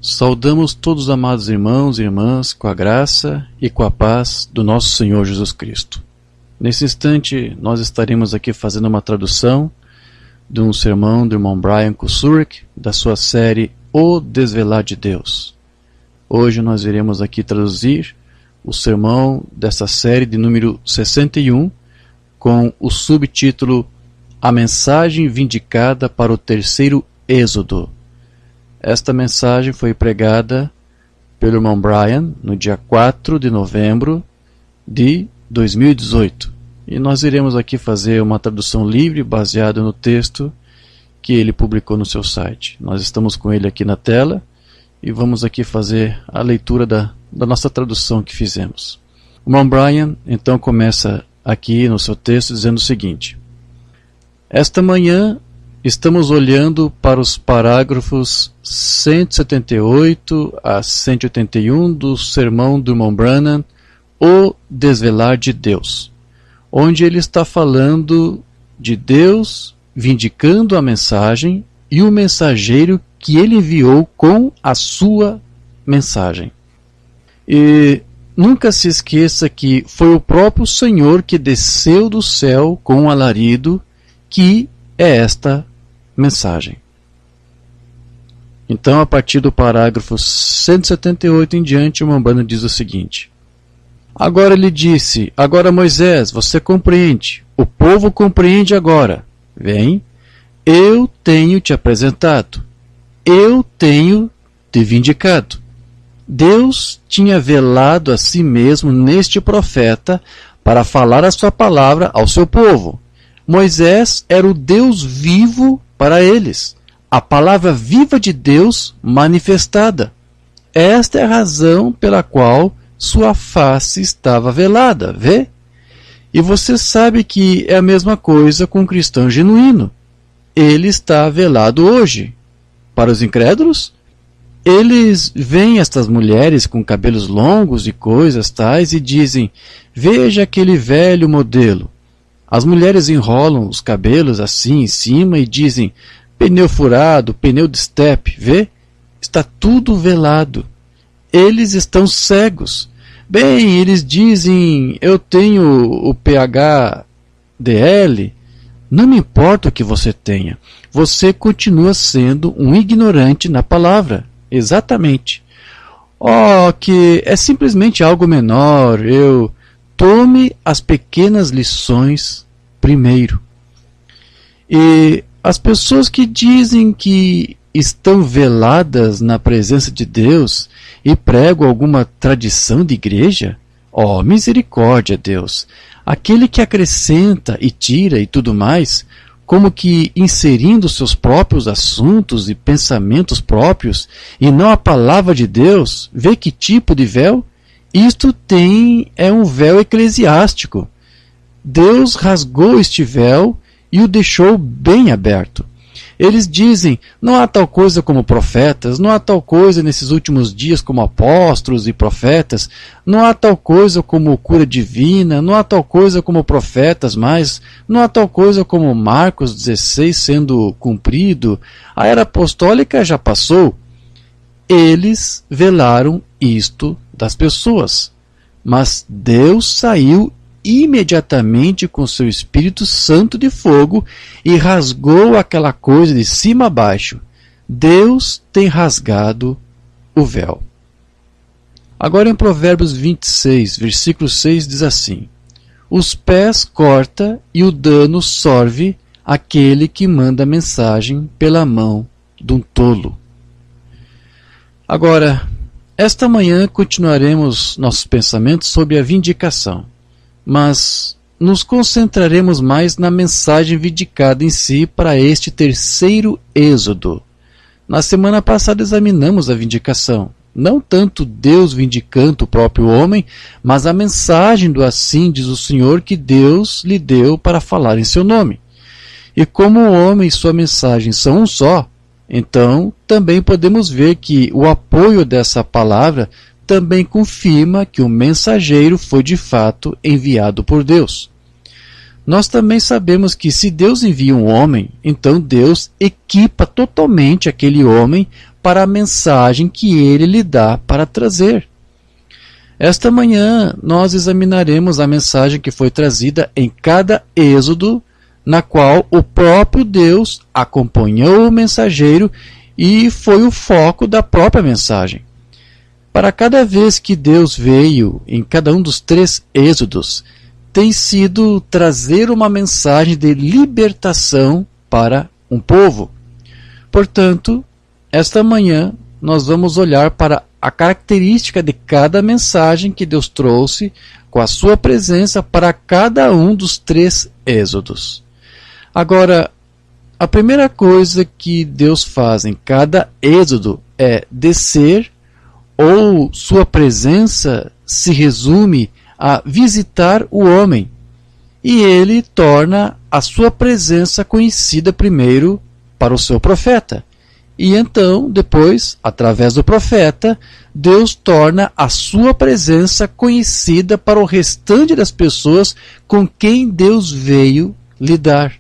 Saudamos todos os amados irmãos e irmãs com a graça e com a paz do nosso Senhor Jesus Cristo. Nesse instante, nós estaremos aqui fazendo uma tradução de um sermão do irmão Brian Kusurek, da sua série O Desvelar de Deus. Hoje nós iremos aqui traduzir o sermão dessa série de número 61, com o subtítulo A Mensagem Vindicada para o Terceiro Êxodo. Esta mensagem foi pregada pelo irmão Brian no dia 4 de novembro de 2018. E nós iremos aqui fazer uma tradução livre baseada no texto que ele publicou no seu site. Nós estamos com ele aqui na tela e vamos aqui fazer a leitura da nossa tradução que fizemos. O irmão Brian então começa aqui no seu texto dizendo o seguinte: esta manhã estamos olhando para os parágrafos 178 a 181 do sermão do irmão Branham, O Desvelar de Deus, onde ele está falando de Deus vindicando a mensagem e o mensageiro que ele enviou com a sua mensagem. E nunca se esqueça que foi o próprio Senhor que desceu do céu com um alarido, que é esta mensagem. Então, a partir do parágrafo 178 em diante, o irmão Branham diz o seguinte: agora ele disse, agora Moisés, você compreende, o povo compreende agora. Vem, eu tenho te apresentado, eu tenho te vindicado. Deus tinha velado a si mesmo neste profeta para falar a sua palavra ao seu povo. Moisés era o Deus vivo para eles, a palavra viva de Deus manifestada. Esta é a razão pela qual sua face estava velada, vê? E você sabe que é a mesma coisa com o cristão genuíno. Ele está velado hoje. Para os incrédulos, Eles veem estas mulheres com cabelos longos e coisas tais e dizem: veja aquele velho modelo. As mulheres enrolam os cabelos assim em cima e dizem: pneu furado, pneu de estepe, vê? Está tudo velado. Eles estão cegos. Bem, eles dizem: eu tenho o PhDL. Não me importa o que você tenha. Você continua sendo um ignorante na palavra. Exatamente. Oh, que é simplesmente algo menor. Tome as pequenas lições primeiro. E as pessoas que dizem que estão veladas na presença de Deus e pregam alguma tradição de igreja, oh, misericórdia, Deus. Aquele que acrescenta e tira e tudo mais, como que inserindo seus próprios assuntos e pensamentos próprios e não a palavra de Deus, vê que tipo de véu? Isto é um véu eclesiástico. Deus rasgou este véu e o deixou bem aberto. Eles dizem: não há tal coisa como profetas, não há tal coisa nesses últimos dias como apóstolos e profetas, não há tal coisa como cura divina, não há tal coisa como profetas mais, não há tal coisa como Marcos 16 sendo cumprido, a era apostólica já passou. Eles velaram isto das pessoas, mas Deus saiu imediatamente com seu Espírito Santo de fogo e rasgou aquela coisa de cima a baixo. Deus tem rasgado o véu. Agora em Provérbios 26, versículo 6 diz assim: os pés corta e o dano sorve aquele que manda mensagem pela mão de um tolo. Agora, esta manhã continuaremos nossos pensamentos sobre a vindicação, mas nos concentraremos mais na mensagem vindicada em si para este terceiro êxodo. Na semana passada examinamos a vindicação, não tanto Deus vindicando o próprio homem, mas a mensagem do assim diz o Senhor que Deus lhe deu para falar em seu nome. E como o homem e sua mensagem são um só, então também podemos ver que o apoio dessa palavra também confirma que o mensageiro foi de fato enviado por Deus. Nós também sabemos que se Deus envia um homem, então Deus equipa totalmente aquele homem para a mensagem que ele lhe dá para trazer. Esta manhã nós examinaremos a mensagem que foi trazida em cada êxodo, na qual o próprio Deus acompanhou o mensageiro e foi o foco da própria mensagem. Para cada vez que Deus veio em cada um dos 3 êxodos, tem sido trazer uma mensagem de libertação para um povo. Portanto, esta manhã nós vamos olhar para a característica de cada mensagem que Deus trouxe com a sua presença para cada um dos 3 êxodos. Agora, a primeira coisa que Deus faz em cada êxodo é descer, ou sua presença se resume a visitar o homem, e ele torna a sua presença conhecida primeiro para o seu profeta. E então, depois, através do profeta, Deus torna a sua presença conhecida para o restante das pessoas com quem Deus veio lidar.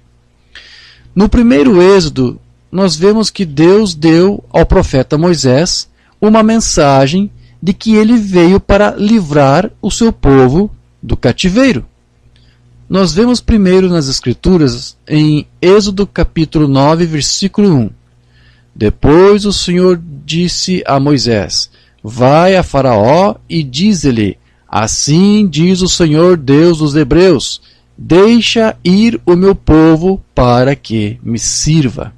No primeiro êxodo, nós vemos que Deus deu ao profeta Moisés uma mensagem de que ele veio para livrar o seu povo do cativeiro. Nós vemos primeiro nas Escrituras, em Êxodo capítulo 9, versículo 1. Depois o Senhor disse a Moisés: vai a Faraó e diz-lhe: assim diz o Senhor Deus dos Hebreus, deixa ir o meu povo para que me sirva.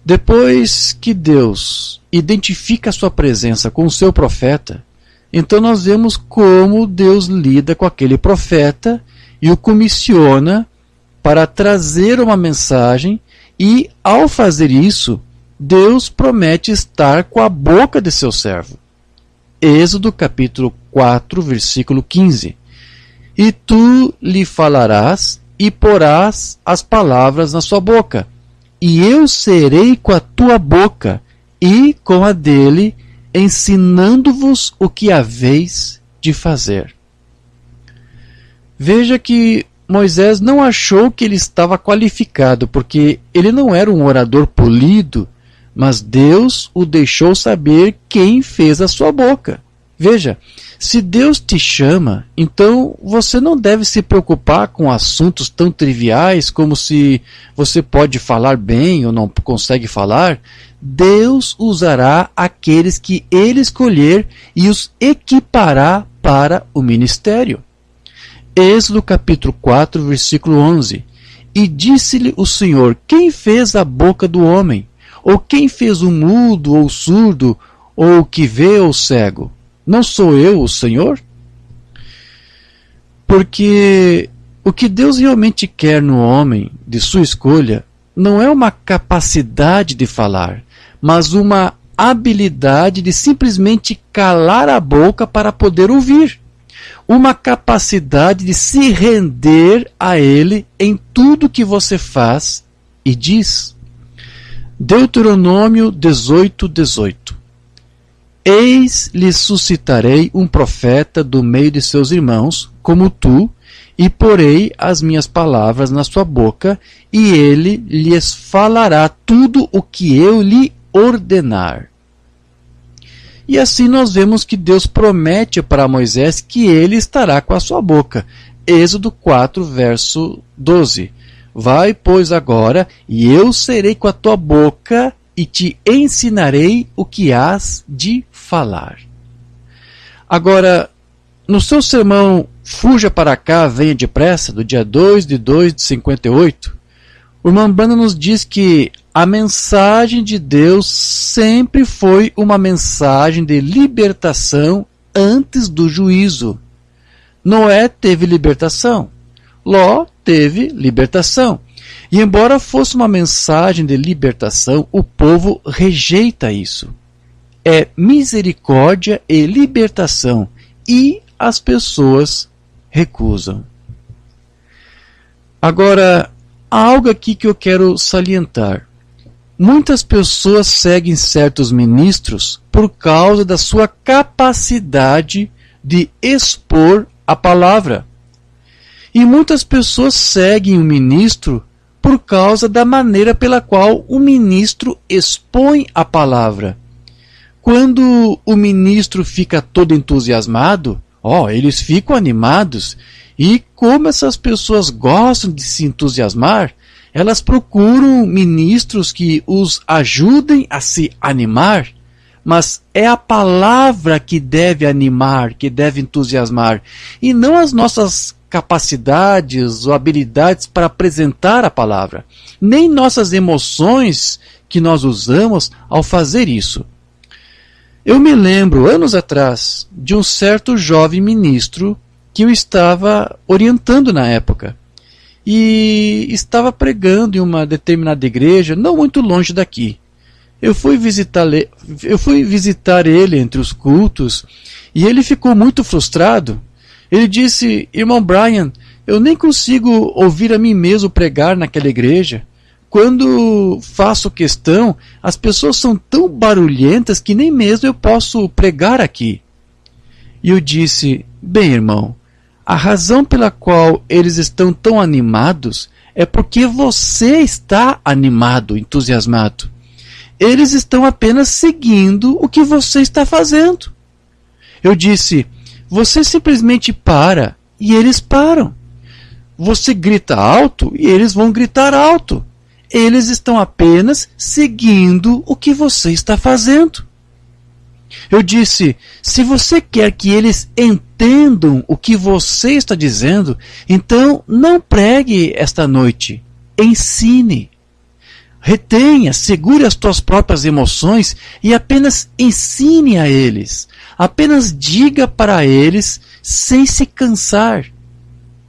Depois que Deus identifica a sua presença com o seu profeta, então nós vemos como Deus lida com aquele profeta e o comissiona para trazer uma mensagem, e ao fazer isso, Deus promete estar com a boca de seu servo. Êxodo capítulo 4, versículo 15. E tu lhe falarás e porás as palavras na sua boca, e eu serei com a tua boca, e com a dele, ensinando-vos o que haveis de fazer. Veja que Moisés não achou que ele estava qualificado, porque ele não era um orador polido, mas Deus o deixou saber quem fez a sua boca. Veja, se Deus te chama, então você não deve se preocupar com assuntos tão triviais como se você pode falar bem ou não consegue falar. Deus usará aqueles que ele escolher e os equipará para o ministério. Êxodo capítulo 4, versículo 11. E disse-lhe o Senhor: quem fez a boca do homem? Ou quem fez o mudo ou o surdo, ou o que vê ou cego? Não sou eu o Senhor? Porque o que Deus realmente quer no homem, de sua escolha, não é uma capacidade de falar, mas uma habilidade de simplesmente calar a boca para poder ouvir. Uma capacidade de se render a Ele em tudo que você faz e diz. Deuteronômio 18, 18. Eis lhe suscitarei um profeta do meio de seus irmãos, como tu, e porei as minhas palavras na sua boca, e ele lhes falará tudo o que eu lhe ordenar. E assim nós vemos que Deus promete para Moisés que ele estará com a sua boca. Êxodo 4, verso 12. Vai, pois, agora, e eu serei com a tua boca, e te ensinarei o que hás de falar. Agora, no seu sermão Fuja para cá, venha depressa, do dia 2 de 2 de 58, o irmão Branham nos diz que a mensagem de Deus sempre foi uma mensagem de libertação antes do juízo. Noé teve libertação. Ló teve libertação. E embora fosse uma mensagem de libertação, o povo rejeita isso. É misericórdia e libertação, e as pessoas recusam. Agora, há algo aqui que eu quero salientar. Muitas pessoas seguem certos ministros por causa da sua capacidade de expor a palavra. E muitas pessoas seguem o ministro por causa da maneira pela qual o ministro expõe a palavra. Quando o ministro fica todo entusiasmado, eles ficam animados. E como essas pessoas gostam de se entusiasmar, elas procuram ministros que os ajudem a se animar. Mas é a palavra que deve animar, que deve entusiasmar, e não as nossas capacidades ou habilidades para apresentar a palavra, nem nossas emoções que nós usamos ao fazer isso. Eu me lembro, anos atrás, de um certo jovem ministro que eu estava orientando na época, e estava pregando em uma determinada igreja, não muito longe daqui. Eu fui visitar ele entre os cultos, e ele ficou muito frustrado. Ele disse: irmão Brian, eu nem consigo ouvir a mim mesmo pregar naquela igreja. Quando faço questão, as pessoas são tão barulhentas que nem mesmo eu posso pregar aqui. E eu disse: bem, irmão, a razão pela qual eles estão tão animados é porque você está animado, entusiasmado. Eles estão apenas seguindo o que você está fazendo. Eu disse: você simplesmente para e eles param. Você grita alto e eles vão gritar alto. Eles estão apenas seguindo o que você está fazendo. Eu disse: se você quer que eles entendam o que você está dizendo, então não pregue esta noite. Ensine. Retenha, segure as tuas próprias emoções e apenas ensine a eles. Apenas diga para eles sem se cansar.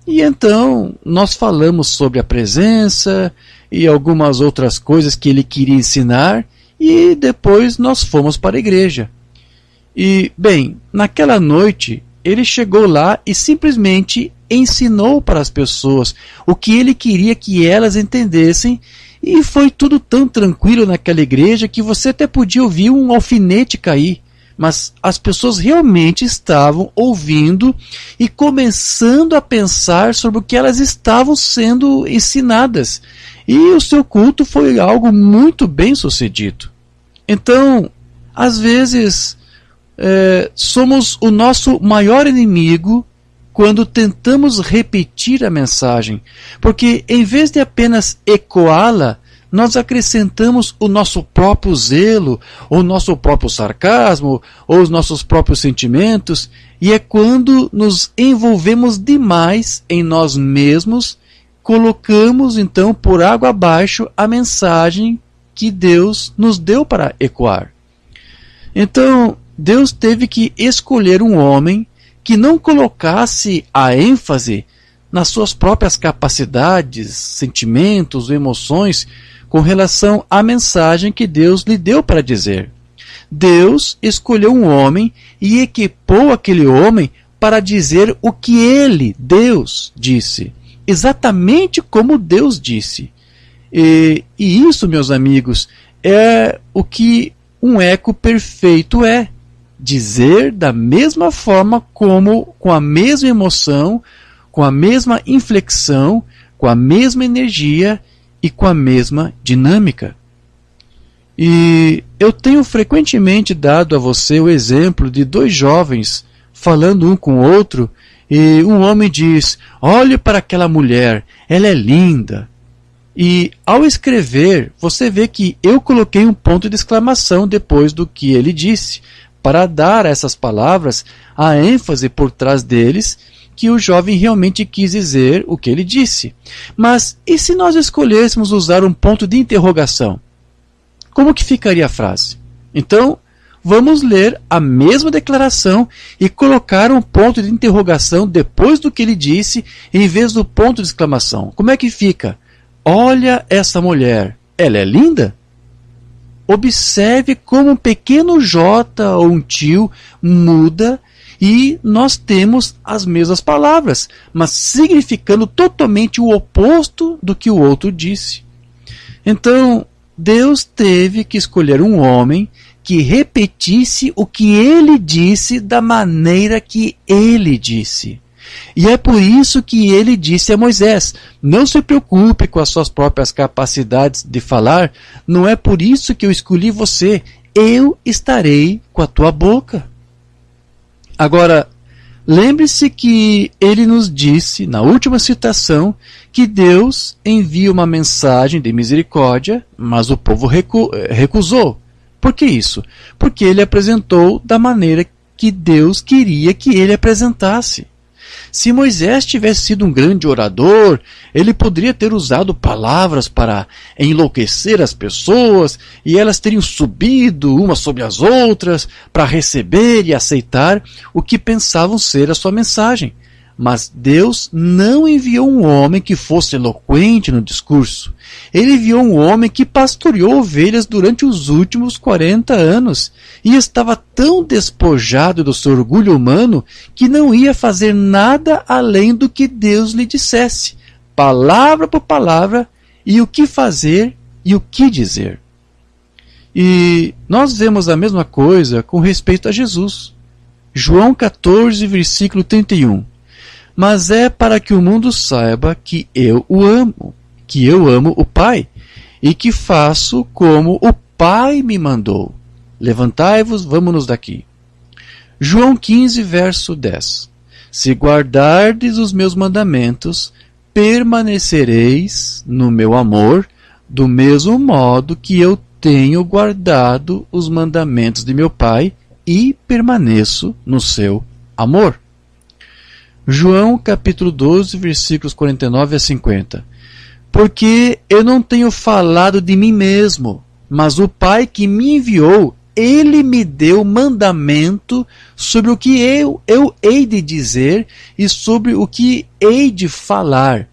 E então nós falamos sobre a presença e algumas outras coisas que ele queria ensinar, e depois nós fomos para a igreja. E, bem, naquela noite ele chegou lá e simplesmente ensinou para as pessoas o que ele queria que elas entendessem, E foi tudo tão tranquilo naquela igreja que você até podia ouvir um alfinete cair. Mas as pessoas realmente estavam ouvindo e começando a pensar sobre o que elas estavam sendo ensinadas. E o seu culto foi algo muito bem sucedido. Então, às vezes, somos o nosso maior inimigo quando tentamos repetir a mensagem, porque em vez de apenas ecoá-la, nós acrescentamos o nosso próprio zelo, ou o nosso próprio sarcasmo, ou os nossos próprios sentimentos, e é quando nos envolvemos demais em nós mesmos, colocamos então por água abaixo a mensagem que Deus nos deu para ecoar. Então, Deus teve que escolher um homem que não colocasse a ênfase nas suas próprias capacidades, sentimentos, emoções, com relação à mensagem que Deus lhe deu para dizer. Deus escolheu um homem e equipou aquele homem para dizer o que ele, Deus, disse. Exatamente como Deus disse. E isso, meus amigos, é o que um eco perfeito é. Dizer da mesma forma como, com a mesma emoção, com a mesma inflexão, com a mesma energia e com a mesma dinâmica. E eu tenho frequentemente dado a você o exemplo de dois jovens falando um com o outro, e um homem diz: olhe para aquela mulher, ela é linda. E ao escrever, você vê que eu coloquei um ponto de exclamação depois do que ele disse, para dar a essas palavras a ênfase por trás deles, que o jovem realmente quis dizer o que ele disse. Mas e se nós escolhêssemos usar um ponto de interrogação? Como que ficaria a frase? Então, vamos ler a mesma declaração e colocar um ponto de interrogação depois do que ele disse, em vez do ponto de exclamação. Como é que fica? Olha essa mulher, ela é linda? Observe como um pequeno J ou um tio muda e nós temos as mesmas palavras, mas significando totalmente o oposto do que o outro disse. Então, Deus teve que escolher um homem que repetisse o que ele disse da maneira que ele disse. E é por isso que ele disse a Moisés: não se preocupe com as suas próprias capacidades de falar, não é por isso que eu escolhi você, eu estarei com a tua boca. Agora, lembre-se que ele nos disse, na última citação, que Deus envia uma mensagem de misericórdia, mas o povo recusou. Por que isso? Porque ele apresentou da maneira que Deus queria que ele apresentasse. Se Moisés tivesse sido um grande orador, ele poderia ter usado palavras para enlouquecer as pessoas e elas teriam subido umas sobre as outras para receber e aceitar o que pensavam ser a sua mensagem. Mas Deus não enviou um homem que fosse eloquente no discurso. Ele enviou um homem que pastoreou ovelhas durante os últimos 40 anos e estava tão despojado do seu orgulho humano que não ia fazer nada além do que Deus lhe dissesse, palavra por palavra, e o que fazer e o que dizer. E nós vemos a mesma coisa com respeito a Jesus. João 14, versículo 31. Mas é para que o mundo saiba que eu o amo, que eu amo o Pai, e que faço como o Pai me mandou. Levantai-vos, vamos-nos daqui. João 15, verso 10. Se guardardes os meus mandamentos, permanecereis no meu amor, do mesmo modo que eu tenho guardado os mandamentos de meu Pai e permaneço no seu amor. João capítulo 12, versículos 49 a 50. Porque eu não tenho falado de mim mesmo, mas o Pai que me enviou, ele me deu mandamento sobre o que eu hei de dizer e sobre o que hei de falar.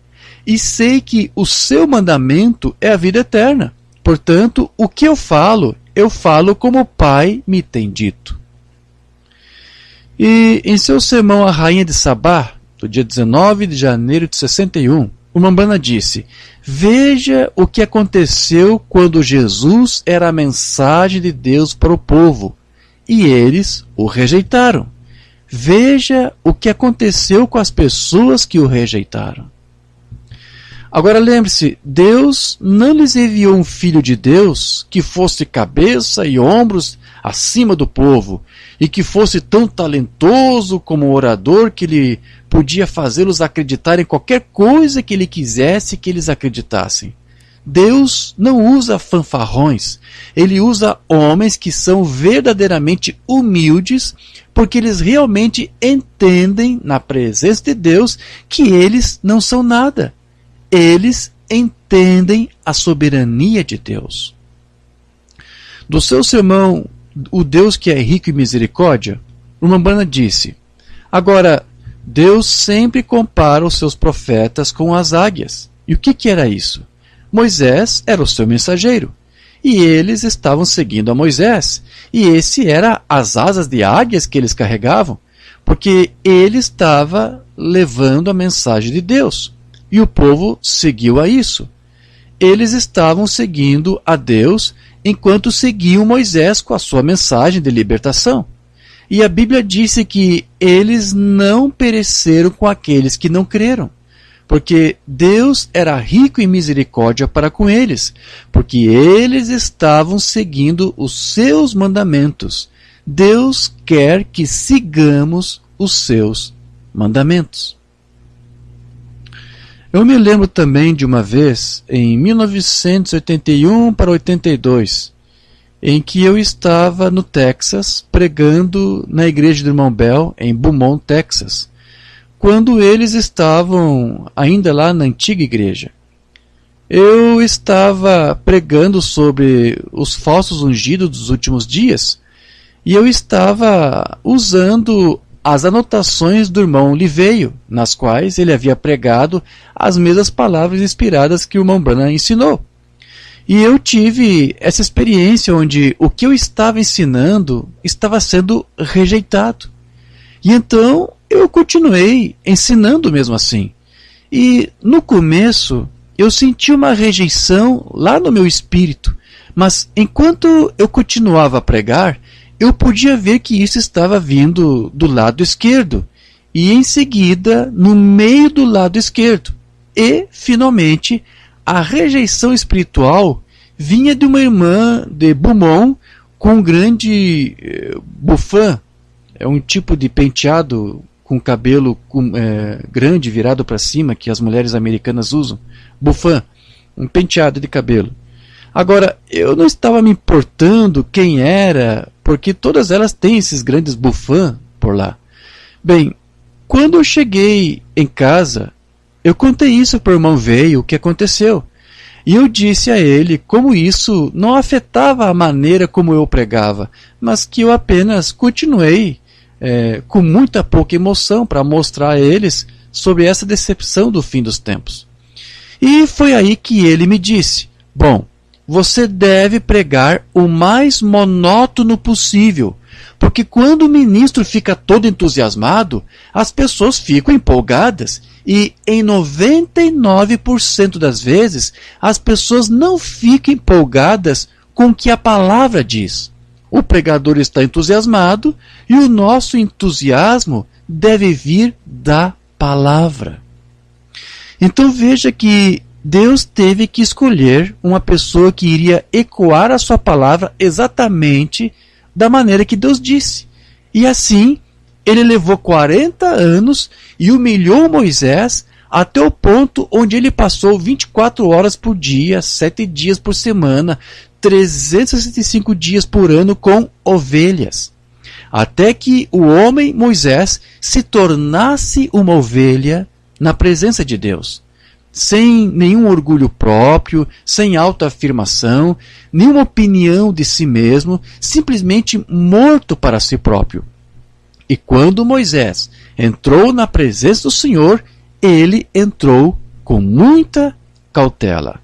E sei que o seu mandamento é a vida eterna. Portanto, o que eu falo como o Pai me tem dito. E em seu sermão à rainha de Sabá, do dia 19 de janeiro de 61, O Mambana disse: veja o que aconteceu quando Jesus era a mensagem de Deus para o povo, e eles o rejeitaram. Veja o que aconteceu com as pessoas que o rejeitaram. Agora lembre-se, Deus não lhes enviou um filho de Deus que fosse cabeça e ombros acima do povo, e que fosse tão talentoso como orador que ele podia fazê-los acreditar em qualquer coisa que ele quisesse que eles acreditassem. Deus não usa fanfarrões, ele usa homens que são verdadeiramente humildes, porque eles realmente entendem na presença de Deus que eles não são nada. Eles entendem a soberania de Deus. Do seu sermão, O Deus que é Rico em Misericórdia, o Mambana disse: agora, Deus sempre compara os seus profetas com as águias. E o que era isso? Moisés era o seu mensageiro, e eles estavam seguindo a Moisés, e esse era as asas de águias que eles carregavam, porque ele estava levando a mensagem de Deus, e o povo seguiu a isso. Eles estavam seguindo a Deus enquanto seguiam Moisés com a sua mensagem de libertação. E a Bíblia disse que eles não pereceram com aqueles que não creram, porque Deus era rico em misericórdia para com eles, porque eles estavam seguindo os seus mandamentos. Deus quer que sigamos os seus mandamentos. Eu me lembro também de uma vez, em 1981 para 82, em que eu estava no Texas, pregando na igreja do irmão Bell, em Beaumont, Texas, quando eles estavam ainda lá na antiga igreja. Eu estava pregando sobre os falsos ungidos dos últimos dias, e eu estava usando as anotações do irmão Liveio, nas quais ele havia pregado as mesmas palavras inspiradas que o irmão Branham ensinou. E eu tive essa experiência onde o que eu estava ensinando estava sendo rejeitado. E então eu continuei ensinando mesmo assim. E no começo eu senti uma rejeição lá no meu espírito, mas enquanto eu continuava a pregar, eu podia ver que isso estava vindo do lado esquerdo, e em seguida no meio do lado esquerdo. E, finalmente, a rejeição espiritual vinha de uma irmã de Beaumont com um grande buffan, é um tipo de penteado com cabelo grande virado para cima que as mulheres americanas usam. Buffan, um penteado de cabelo. Agora, eu não estava me importando quem era, porque todas elas têm esses grandes buffans por lá. Bem, quando eu cheguei em casa, eu contei isso para o irmão Veio, o que aconteceu. E eu disse a ele como isso não afetava a maneira como eu pregava, mas que eu apenas continuei com muita pouca emoção para mostrar a eles sobre essa decepção do fim dos tempos. E foi aí que ele me disse: bom, você deve pregar o mais monótono possível, porque quando o ministro fica todo entusiasmado, as pessoas ficam empolgadas, e em 99% das vezes as pessoas não ficam empolgadas com o que a palavra diz. O pregador está entusiasmado e o nosso entusiasmo deve vir da palavra. Então veja que Deus teve que escolher uma pessoa que iria ecoar a sua palavra exatamente da maneira que Deus disse. E assim, ele levou 40 anos e humilhou Moisés até o ponto onde ele passou 24 horas por dia, 7 dias por semana, 365 dias por ano com ovelhas. Até que o homem Moisés se tornasse uma ovelha na presença de Deus. Sem nenhum orgulho próprio, sem autoafirmação, nenhuma opinião de si mesmo, simplesmente morto para si próprio. E quando Moisés entrou na presença do Senhor, ele entrou com muita cautela.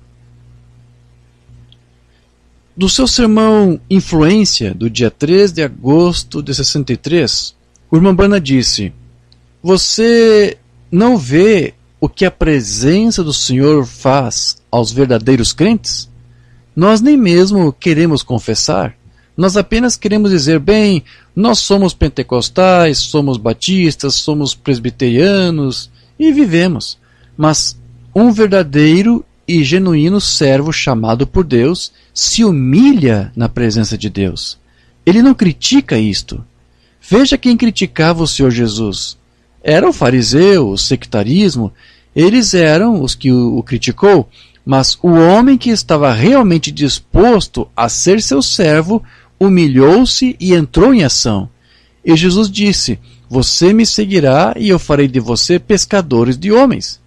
Do seu sermão Influência, do dia 3 de agosto de 63, o irmão Branham disse: você não vê o que a presença do Senhor faz aos verdadeiros crentes? Nós nem mesmo queremos confessar. Nós apenas queremos dizer, bem, nós somos pentecostais, somos batistas, somos presbiterianos e vivemos. Mas um verdadeiro e genuíno servo chamado por Deus se humilha na presença de Deus. Ele não critica isto. Veja quem criticava o Senhor Jesus. Era o fariseu, o sectarismo, eles eram os que o criticou, mas o homem que estava realmente disposto a ser seu servo humilhou-se e entrou em ação. E Jesus disse, você me seguirá e eu farei de você pescadores de homens.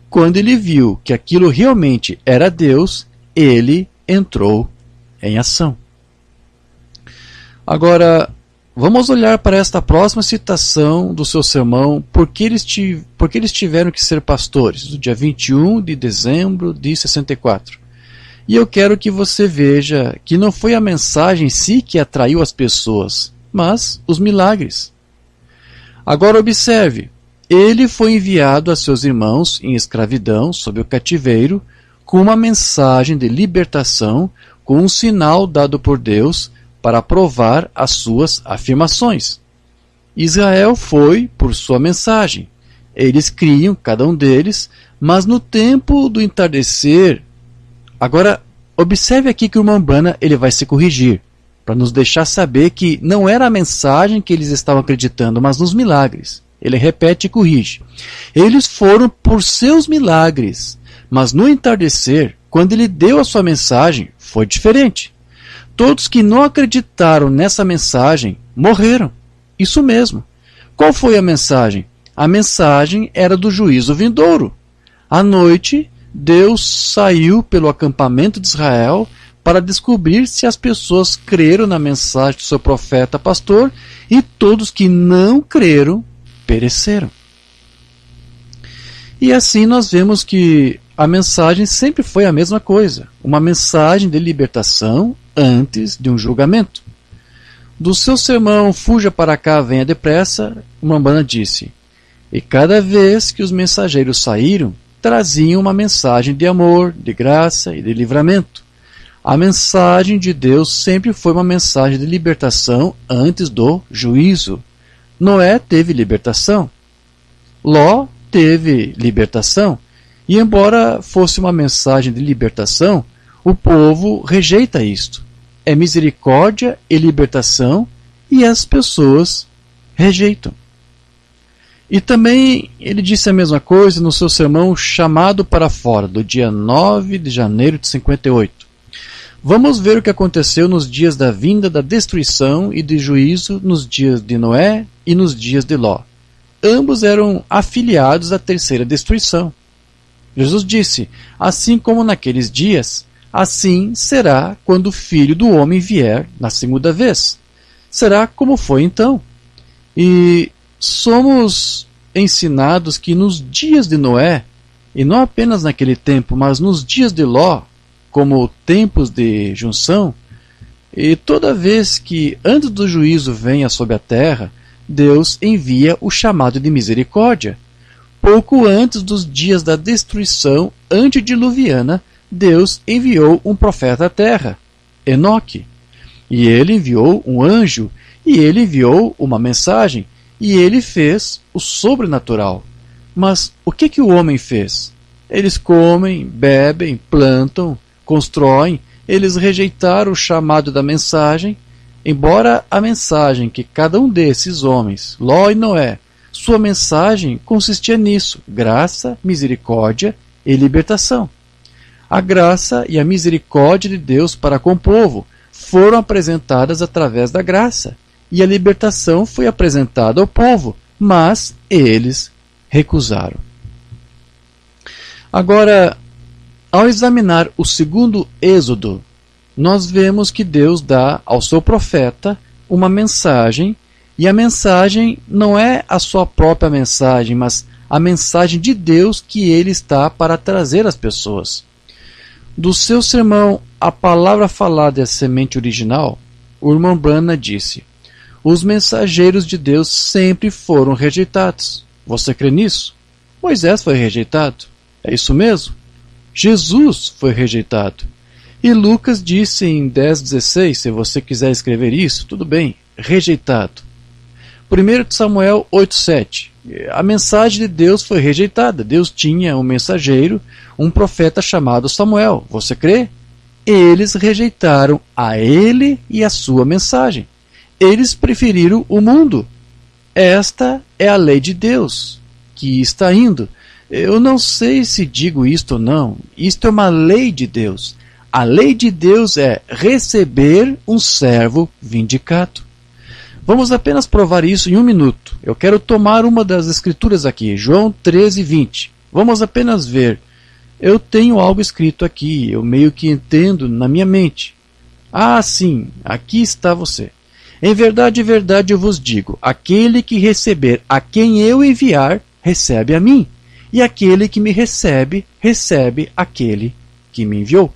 Quando ele viu que aquilo realmente era Deus, ele entrou em ação. Agora, vamos olhar para esta próxima citação do seu sermão, porque eles tiveram que ser pastores, do dia 21 de dezembro de 64. E eu quero que você veja que não foi a mensagem em si que atraiu as pessoas, mas os milagres. Agora observe, ele foi enviado a seus irmãos em escravidão, sob o cativeiro, com uma mensagem de libertação, com um sinal dado por Deus para provar as suas afirmações. Israel foi por sua mensagem. Eles criam, cada um deles, mas no tempo do entardecer. Agora, observe aqui que o irmão Branham ele vai se corrigir, para nos deixar saber que não era a mensagem que eles estavam acreditando, mas nos milagres. Ele repete e corrige. Eles foram por seus milagres, mas no entardecer, quando ele deu a sua mensagem, foi diferente. Todos que não acreditaram nessa mensagem morreram. Isso mesmo. Qual foi a mensagem? A mensagem era do juízo vindouro. À noite, Deus saiu pelo acampamento de Israel para descobrir se as pessoas creram na mensagem do seu profeta pastor, e todos que não creram pereceram. E assim nós vemos que a mensagem sempre foi a mesma coisa, uma mensagem de libertação antes de um julgamento. Do seu sermão Fuja para cá, venha depressa, Umbanda disse, e cada vez que os mensageiros saíram, traziam uma mensagem de amor, de graça e de livramento. A mensagem de Deus sempre foi uma mensagem de libertação antes do juízo. Noé teve libertação. Ló teve libertação. E embora fosse uma mensagem de libertação, o povo rejeita isto. É misericórdia e libertação e as pessoas rejeitam. E também ele disse a mesma coisa no seu sermão Chamado para Fora, do dia 9 de janeiro de 58. Vamos ver o que aconteceu nos dias da vinda da destruição e de juízo nos dias de Noé e nos dias de Ló. Ambos eram afiliados à terceira destruição. Jesus disse, assim como naqueles dias, assim será quando o Filho do Homem vier na segunda vez. Será como foi então. E somos ensinados que nos dias de Noé, e não apenas naquele tempo, mas nos dias de Ló, como tempos de junção, e toda vez que antes do juízo venha sobre a terra, Deus envia o chamado de misericórdia. Pouco antes dos dias da destruição antediluviana, Deus enviou um profeta à terra, Enoque. E ele enviou um anjo, e ele enviou uma mensagem, e ele fez o sobrenatural. Mas o que o homem fez? Eles comem, bebem, plantam, constroem, eles rejeitaram o chamado da mensagem, embora a mensagem que cada um desses homens, Ló e Noé, sua mensagem consistia nisso, graça, misericórdia e libertação. A graça e a misericórdia de Deus para com o povo foram apresentadas através da graça, e a libertação foi apresentada ao povo, mas eles recusaram. Agora, ao examinar o segundo Êxodo, nós vemos que Deus dá ao seu profeta uma mensagem, e a mensagem não é a sua própria mensagem, mas a mensagem de Deus que ele está para trazer às pessoas. Do seu sermão, A Palavra Falada é a Semente Original, o irmão Branham disse, os mensageiros de Deus sempre foram rejeitados. Você crê nisso? Moisés foi rejeitado. É isso mesmo? Jesus foi rejeitado. E Lucas disse em 10:16, se você quiser escrever isso, tudo bem, rejeitado. 1 Samuel 8:7, a mensagem de Deus foi rejeitada. Deus tinha um mensageiro, um profeta chamado Samuel. Você crê? Eles rejeitaram a ele e a sua mensagem. Eles preferiram o mundo. Esta é a lei de Deus que está indo. Eu não sei se digo isto ou não. Isto é uma lei de Deus. A lei de Deus é receber um servo vindicado. Vamos apenas provar isso em um minuto. Eu quero tomar uma das escrituras aqui, João 13:20. Vamos apenas ver. Eu tenho algo escrito aqui, eu meio que entendo na minha mente. Ah, sim, aqui está você. Em verdade, eu vos digo, aquele que receber a quem eu enviar, recebe a mim. E aquele que me recebe, recebe aquele que me enviou.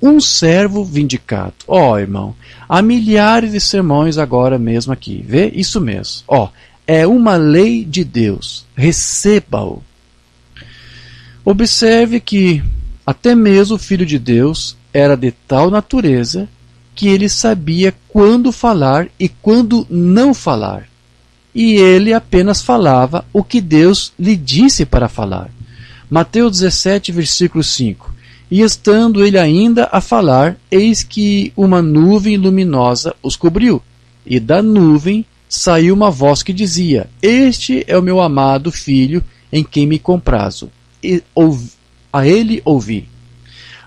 Um servo vindicado. Irmão, há milhares de sermões agora mesmo aqui. Vê? Isso mesmo. É uma lei de Deus. Receba-o. Observe que até mesmo o Filho de Deus era de tal natureza que ele sabia quando falar e quando não falar. E ele apenas falava o que Deus lhe disse para falar. Mateus 17, versículo 5. E estando ele ainda a falar, eis que uma nuvem luminosa os cobriu. E da nuvem saiu uma voz que dizia: Este é o meu amado filho, em quem me comprazo. E a ele ouvi.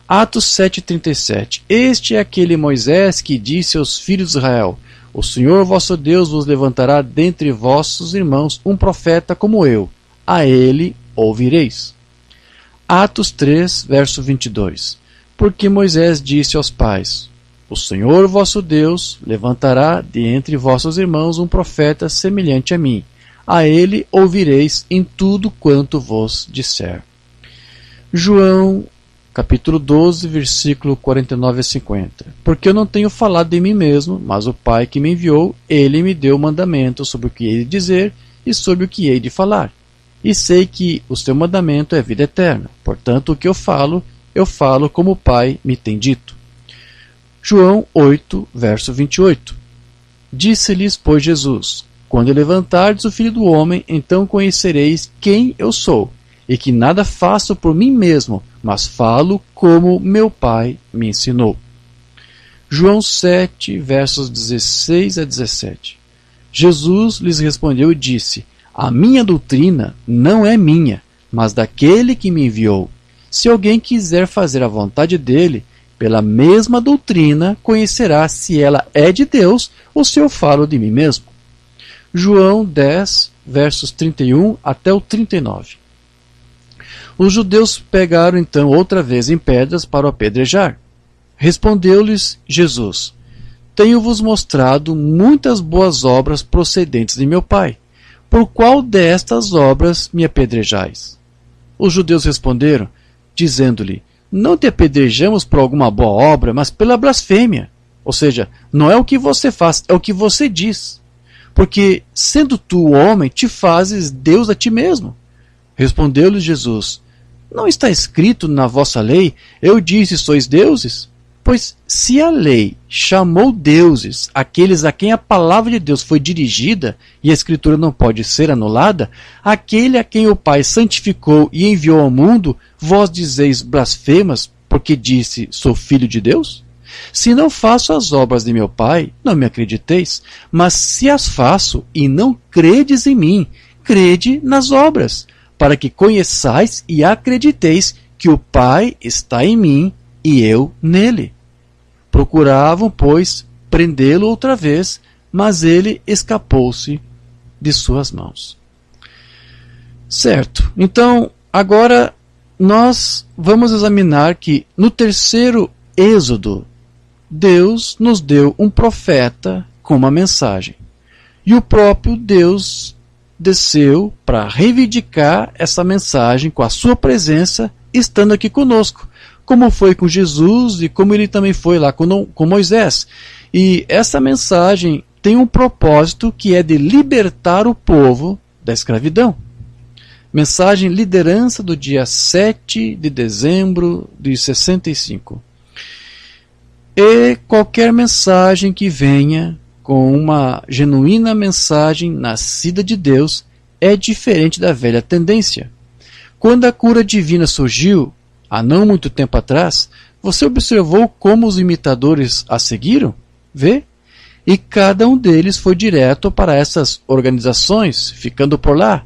Atos 7,37. Este é aquele Moisés que disse aos filhos de Israel: O Senhor vosso Deus vos levantará dentre vossos irmãos um profeta como eu. A ele ouvireis. Atos 3, verso 22. Porque Moisés disse aos pais: O Senhor vosso Deus levantará de entre vossos irmãos um profeta semelhante a mim. A ele ouvireis em tudo quanto vos disser. João, capítulo 12, versículo 49 a 50. Porque eu não tenho falado de mim mesmo, mas o Pai que me enviou, ele me deu mandamento sobre o que hei de dizer e sobre o que hei de falar. E sei que o seu mandamento é vida eterna. Portanto, o que eu falo como o Pai me tem dito. João 8, verso 28. Disse-lhes, pois, Jesus: Quando levantardes o Filho do Homem, então conhecereis quem eu sou, e que nada faço por mim mesmo, mas falo como meu Pai me ensinou. João 7, versos 16 a 17. Jesus lhes respondeu e disse: A minha doutrina não é minha, mas daquele que me enviou. Se alguém quiser fazer a vontade dele, pela mesma doutrina conhecerá se ela é de Deus ou se eu falo de mim mesmo. João 10, versos 31 até o 39. Os judeus pegaram então outra vez em pedras para o apedrejar. Respondeu-lhes Jesus: Tenho-vos mostrado muitas boas obras procedentes de meu Pai. Por qual destas obras me apedrejais? Os judeus responderam, dizendo-lhe: Não te apedrejamos por alguma boa obra, mas pela blasfêmia. Ou seja, não é o que você faz, é o que você diz. Porque, sendo tu homem, te fazes Deus a ti mesmo. Respondeu-lhe Jesus: Não está escrito na vossa lei, eu disse, sois deuses? Pois se a lei chamou deuses aqueles a quem a palavra de Deus foi dirigida, e a escritura não pode ser anulada, aquele a quem o Pai santificou e enviou ao mundo, vós dizeis blasfemas, porque disse, sou filho de Deus? Se não faço as obras de meu Pai, não me acrediteis, mas se as faço e não credes em mim, crede nas obras, para que conheçais e acrediteis que o Pai está em mim e eu nele. Procuravam, pois, prendê-lo outra vez, mas ele escapou-se de suas mãos. Certo. Então, agora nós vamos examinar que no terceiro Êxodo, Deus nos deu um profeta com uma mensagem. E o próprio Deus desceu para reivindicar essa mensagem com a sua presença, estando aqui conosco, como foi com Jesus e como ele também foi lá com Moisés. E essa mensagem tem um propósito que é de libertar o povo da escravidão. Mensagem Liderança do dia 7 de dezembro de 65. E qualquer mensagem que venha com uma genuína mensagem nascida de Deus é diferente da velha tendência. Quando a cura divina surgiu, há não muito tempo atrás, você observou como os imitadores a seguiram? Vê? E cada um deles foi direto para essas organizações, ficando por lá.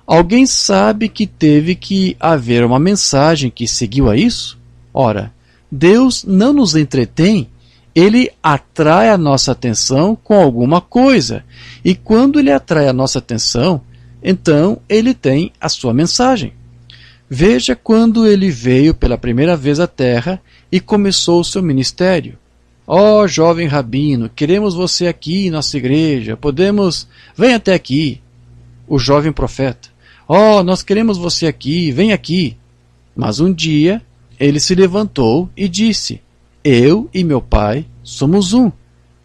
Alguém sabe que teve que haver uma mensagem que seguiu a isso? Ora, Deus não nos entretém, Ele atrai a nossa atenção com alguma coisa. E quando Ele atrai a nossa atenção, então Ele tem a sua mensagem. Veja quando Ele veio pela primeira vez à Terra e começou o seu ministério. Ó, jovem rabino, queremos você aqui em nossa igreja, vem até aqui. O jovem profeta. Ó, nós queremos você aqui, vem aqui. Mas um dia, ele se levantou e disse, eu e meu pai somos um.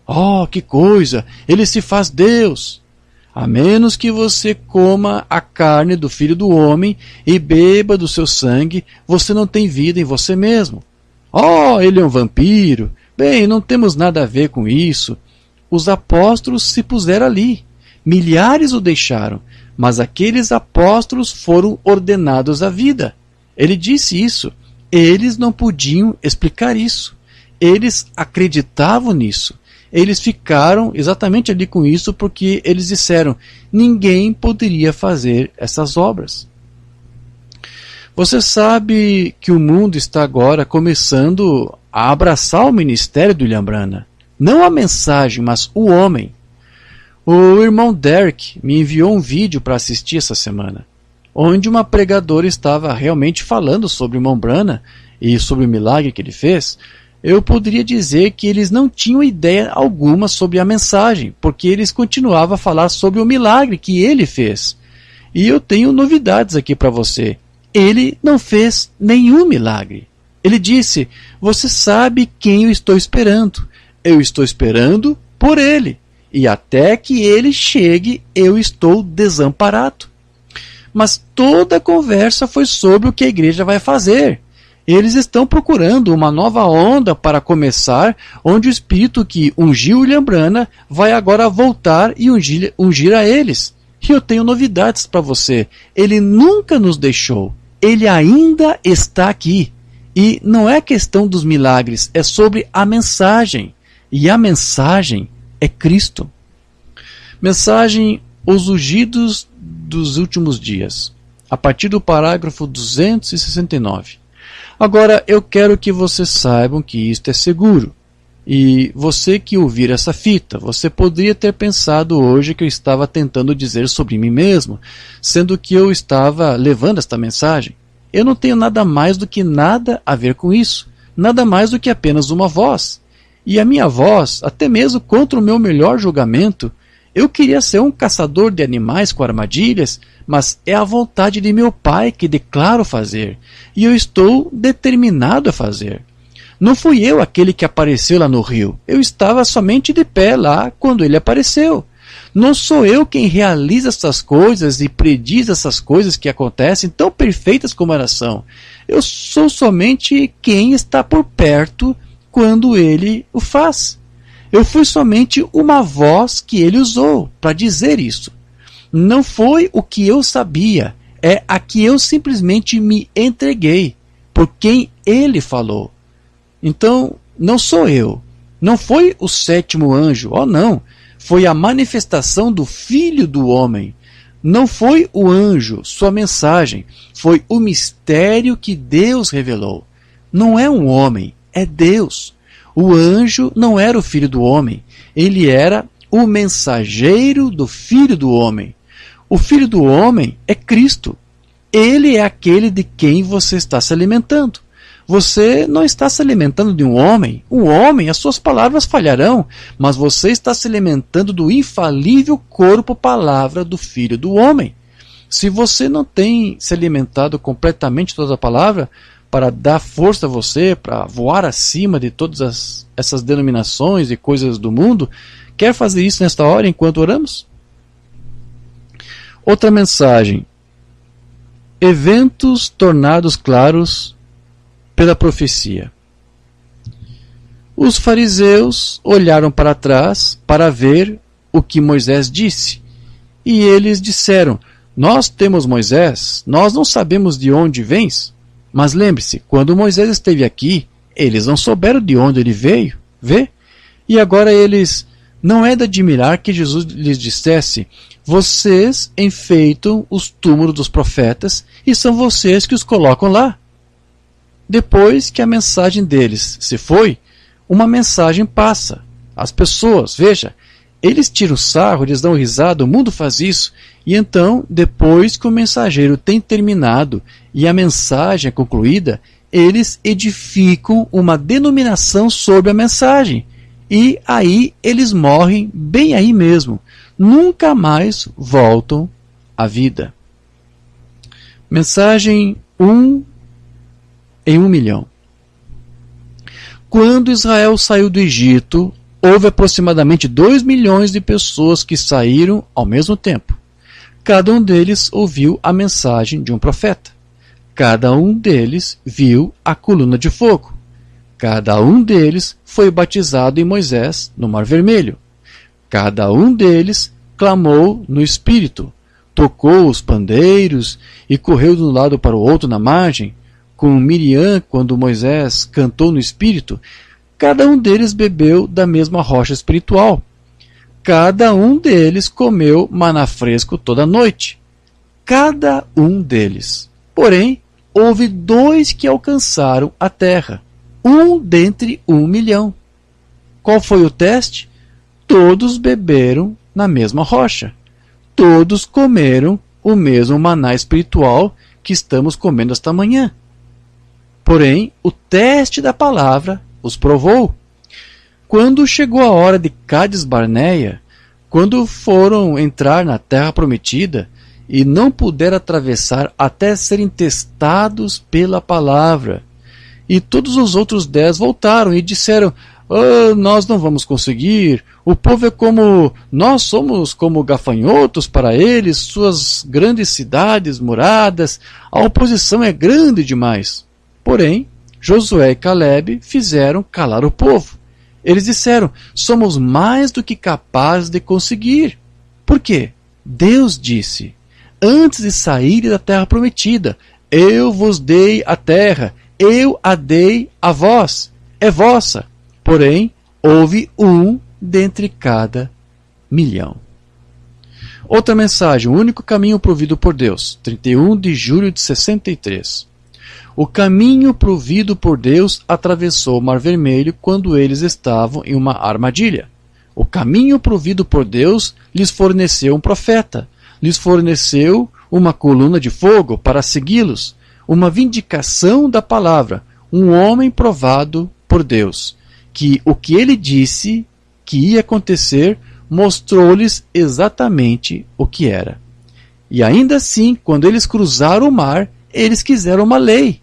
Oh, que coisa! Ele se faz Deus! A menos que você coma a carne do Filho do Homem e beba do seu sangue, você não tem vida em você mesmo. Oh, ele é um vampiro! Bem, não temos nada a ver com isso. Os apóstolos se puseram ali. Milhares o deixaram, mas aqueles apóstolos foram ordenados à vida. Ele disse isso. Eles não podiam explicar isso. Eles acreditavam nisso. Eles ficaram exatamente ali com isso porque eles disseram, ninguém poderia fazer essas obras. Você sabe que o mundo está agora começando a abraçar o ministério do William Branham. Não a mensagem, mas o homem. O irmão Derek me enviou um vídeo para assistir essa semana, onde uma pregadora estava realmente falando sobre o irmão Branham e sobre o milagre que ele fez. Eu poderia dizer que eles não tinham ideia alguma sobre a mensagem, porque eles continuavam a falar sobre o milagre que ele fez. E eu tenho novidades aqui para você. Ele não fez nenhum milagre. Ele disse, você sabe quem eu estou esperando. Eu estou esperando por ele. E até que ele chegue, eu estou desamparado. Mas toda a conversa foi sobre o que a igreja vai fazer. Eles estão procurando uma nova onda para começar, onde o Espírito que ungiu William Branham vai agora voltar e ungir a eles. E eu tenho novidades para você. Ele nunca nos deixou. Ele ainda está aqui. E não é questão dos milagres, é sobre a mensagem. E a mensagem é Cristo. Mensagem Os Ungidos dos Últimos Dias. A partir do parágrafo 269. Agora, eu quero que vocês saibam que isto é seguro. E você que ouvir essa fita, você poderia ter pensado hoje que eu estava tentando dizer sobre mim mesmo, sendo que eu estava levando esta mensagem. Eu não tenho nada mais do que nada a ver com isso. Nada mais do que apenas uma voz. E a minha voz, até mesmo contra o meu melhor julgamento, eu queria ser um caçador de animais com armadilhas, mas é a vontade de meu pai que declaro fazer, e eu estou determinado a fazer. Não fui eu aquele que apareceu lá no rio, eu estava somente de pé lá quando ele apareceu. Não sou eu quem realiza essas coisas e prediz essas coisas que acontecem tão perfeitas como elas são. Eu sou somente quem está por perto quando ele o faz. Eu fui somente uma voz que ele usou para dizer isso. Não foi o que eu sabia, é a que eu simplesmente me entreguei, por quem ele falou. Então, não sou eu. Não foi o sétimo anjo, oh não. Foi a manifestação do Filho do Homem. Não foi o anjo, sua mensagem. Foi o mistério que Deus revelou. Não é um homem, é Deus. O anjo não era o Filho do Homem. Ele era o mensageiro do Filho do Homem. O Filho do Homem é Cristo. Ele é aquele de quem você está se alimentando. Você não está se alimentando de um homem. Um homem, as suas palavras falharão, mas você está se alimentando do infalível corpo-palavra do Filho do Homem. Se você não tem se alimentado completamente de toda a palavra, para dar força a você, para voar acima de todas essas denominações e coisas do mundo, quer fazer isso nesta hora enquanto oramos? Outra mensagem. Eventos tornados claros pela profecia. Os fariseus olharam para trás para ver o que Moisés disse, e eles disseram: nós temos Moisés, nós não sabemos de onde vens. Mas lembre-se, quando Moisés esteve aqui, eles não souberam de onde ele veio, vê? E agora eles, não é de admirar que Jesus lhes dissesse: vocês enfeitam os túmulos dos profetas e são vocês que os colocam lá. Depois que a mensagem deles se foi, uma mensagem passa. As pessoas, veja, eles tiram sarro, eles dão risada, o mundo faz isso. E então, depois que o mensageiro tem terminado e a mensagem é concluída, eles edificam uma denominação sobre a mensagem. E aí eles morrem bem aí mesmo. Nunca mais voltam à vida. Mensagem 1 em 1 milhão. Quando Israel saiu do Egito, houve aproximadamente 2 milhões de pessoas que saíram ao mesmo tempo. Cada um deles ouviu a mensagem de um profeta. Cada um deles viu a coluna de fogo. Cada um deles foi batizado em Moisés no Mar Vermelho. Cada um deles clamou no Espírito, tocou os pandeiros e correu de um lado para o outro na margem, com Miriam quando Moisés cantou no Espírito. Cada um deles bebeu da mesma rocha espiritual. Cada um deles comeu maná fresco toda noite. Cada um deles. Porém, houve 2 que alcançaram a terra. Um dentre 1 milhão. Qual foi o teste? Todos beberam na mesma rocha. Todos comeram o mesmo maná espiritual que estamos comendo esta manhã. Porém, o teste da palavra os provou. Quando chegou a hora de Cádiz Barneia, quando foram entrar na terra prometida e não puderam atravessar até serem testados pela palavra, e todos os outros 10 voltaram e disseram: nós não vamos conseguir, o povo é como, nós somos como gafanhotos para eles, suas grandes cidades muradas, a oposição é grande demais. Porém, Josué e Caleb fizeram calar o povo. Eles disseram: somos mais do que capazes de conseguir. Por quê? Deus disse: antes de saírem da terra prometida, eu vos dei a terra, eu a dei a vós, é vossa. Porém, houve um dentre cada milhão. Outra mensagem: o único caminho provido por Deus, 31 de julho de 63. O caminho provido por Deus atravessou o Mar Vermelho quando eles estavam em uma armadilha. O caminho provido por Deus lhes forneceu um profeta, lhes forneceu uma coluna de fogo para segui-los, uma vindicação da palavra, um homem provado por Deus, que o que ele disse que ia acontecer mostrou-lhes exatamente o que era. E ainda assim, quando eles cruzaram o mar, eles quiseram uma lei.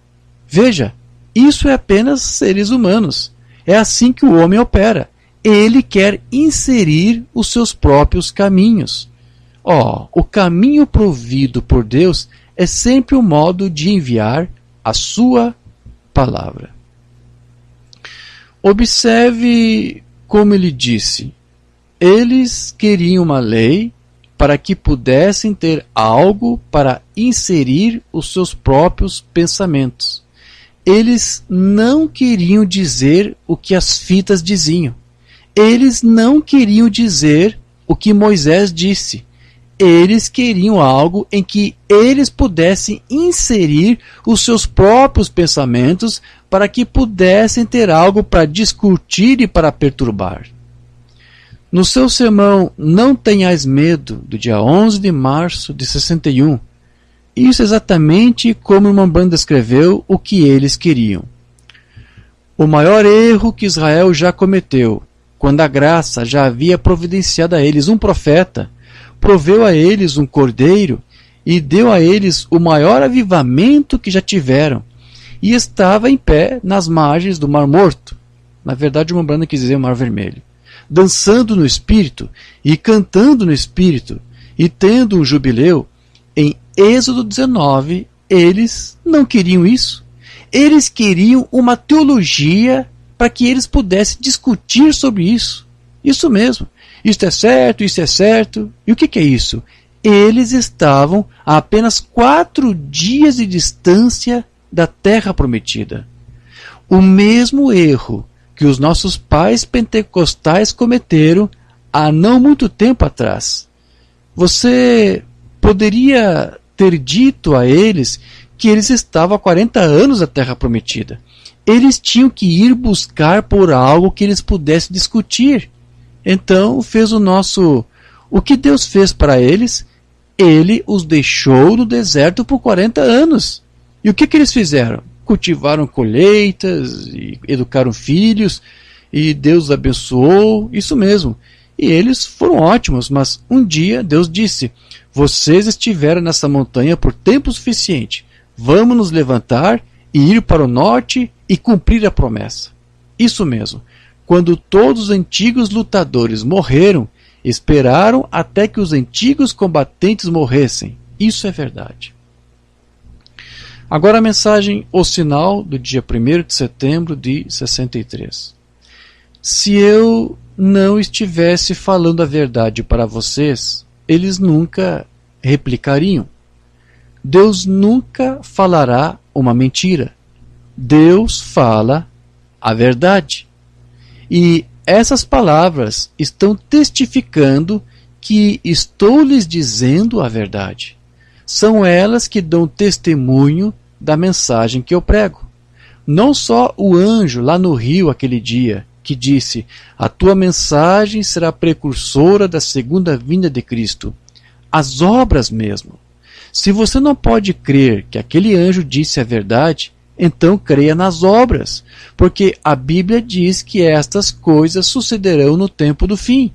Veja, isso é apenas seres humanos. É assim que o homem opera. Ele quer inserir os seus próprios caminhos. O caminho provido por Deus é sempre um modo de enviar a sua palavra. Observe como ele disse. Eles queriam uma lei para que pudessem ter algo para inserir os seus próprios pensamentos. Eles não queriam dizer o que as fitas diziam. Eles não queriam dizer o que Moisés disse. Eles queriam algo em que eles pudessem inserir os seus próprios pensamentos para que pudessem ter algo para discutir e para perturbar. No seu sermão Não Tenhais Medo, do dia 11 de março de 61, isso é exatamente como o irmão Branham descreveu o que eles queriam. O maior erro que Israel já cometeu, quando a graça já havia providenciado a eles um profeta, proveu a eles um cordeiro e deu a eles o maior avivamento que já tiveram, e estava em pé nas margens do Mar Morto. Na verdade, o irmão Branham quis dizer o Mar Vermelho. Dançando no Espírito e cantando no Espírito e tendo um jubileu em Êxodo 19 eles não queriam isso. Eles queriam uma teologia para que eles pudessem discutir sobre isso. Isso mesmo. Isto é certo, isso é certo. E o que é isso? Eles estavam a apenas 4 dias de distância da Terra Prometida. O mesmo erro que os nossos pais pentecostais cometeram há não muito tempo atrás. Você poderia ter dito a eles que eles estavam há 40 anos da Terra Prometida. Eles tinham que ir buscar por algo que eles pudessem discutir. Então fez o que Deus fez para eles, ele os deixou no deserto por 40 anos. E o que eles fizeram? Cultivaram colheitas, e educaram filhos, e Deus abençoou, isso mesmo. E eles foram ótimos, mas um dia Deus disse: vocês estiveram nessa montanha por tempo suficiente, vamos nos levantar e ir para o norte e cumprir a promessa. Isso mesmo. Quando todos os antigos lutadores morreram, esperaram até que os antigos combatentes morressem. Isso é verdade. Agora a mensagem, o sinal do dia 1º de setembro de 63. Se eu não estivesse falando a verdade para vocês, eles nunca replicariam. Deus nunca falará uma mentira. Deus fala a verdade. E essas palavras estão testificando que estou lhes dizendo a verdade. São elas que dão testemunho da mensagem que eu prego. Não só o anjo lá no rio aquele dia, que disse: a tua mensagem será precursora da segunda vinda de Cristo. As obras mesmo. Se você não pode crer que aquele anjo disse a verdade, então creia nas obras, porque a Bíblia diz que estas coisas sucederão no tempo do fim.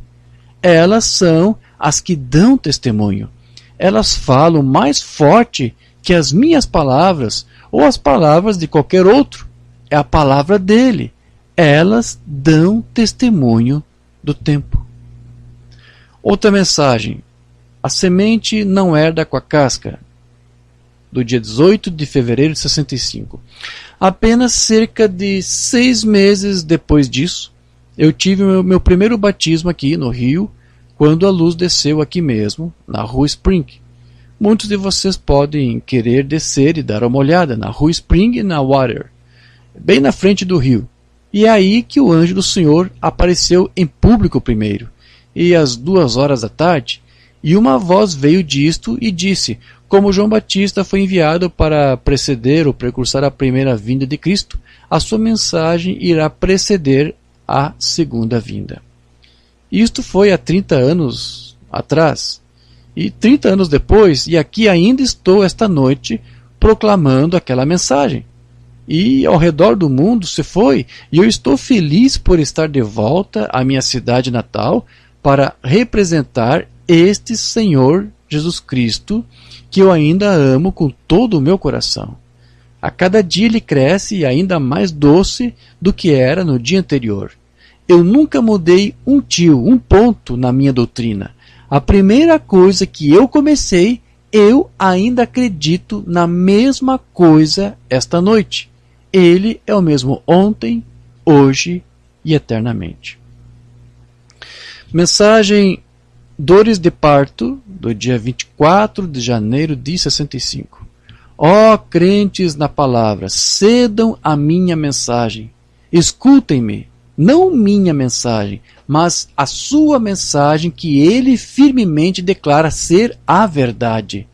Elas são as que dão testemunho. Elas falam mais forte que as minhas palavras ou as palavras de qualquer outro. É a palavra dele. Elas dão testemunho do tempo. Outra mensagem. A semente não herda com a casca. Do dia 18 de fevereiro de 65. Apenas cerca de 6 meses depois disso, eu tive meu primeiro batismo aqui no Rio, quando a luz desceu aqui mesmo, na rua Spring. Muitos de vocês podem querer descer e dar uma olhada na rua Spring e na Water, bem na frente do rio. E é aí que o anjo do Senhor apareceu em público primeiro, e às 2 horas da tarde, e uma voz veio disto e disse: como João Batista foi enviado para preceder ou precursar a primeira vinda de Cristo, a sua mensagem irá preceder a segunda vinda. Isto foi há 30 anos atrás. E 30 anos depois, e aqui ainda estou esta noite proclamando aquela mensagem. E ao redor do mundo se foi, e eu estou feliz por estar de volta à minha cidade natal para representar este Senhor Jesus Cristo, que eu ainda amo com todo o meu coração. A cada dia ele cresce ainda mais doce do que era no dia anterior. Eu nunca mudei um ponto na minha doutrina. A primeira coisa que eu comecei, eu ainda acredito na mesma coisa esta noite. Ele é o mesmo ontem, hoje e eternamente. Mensagem Dores de parto, do dia 24 de janeiro de 65. Ó crentes na palavra, cedam a minha mensagem. Escutem-me, não minha mensagem, mas a sua mensagem que ele firmemente declara ser a verdade.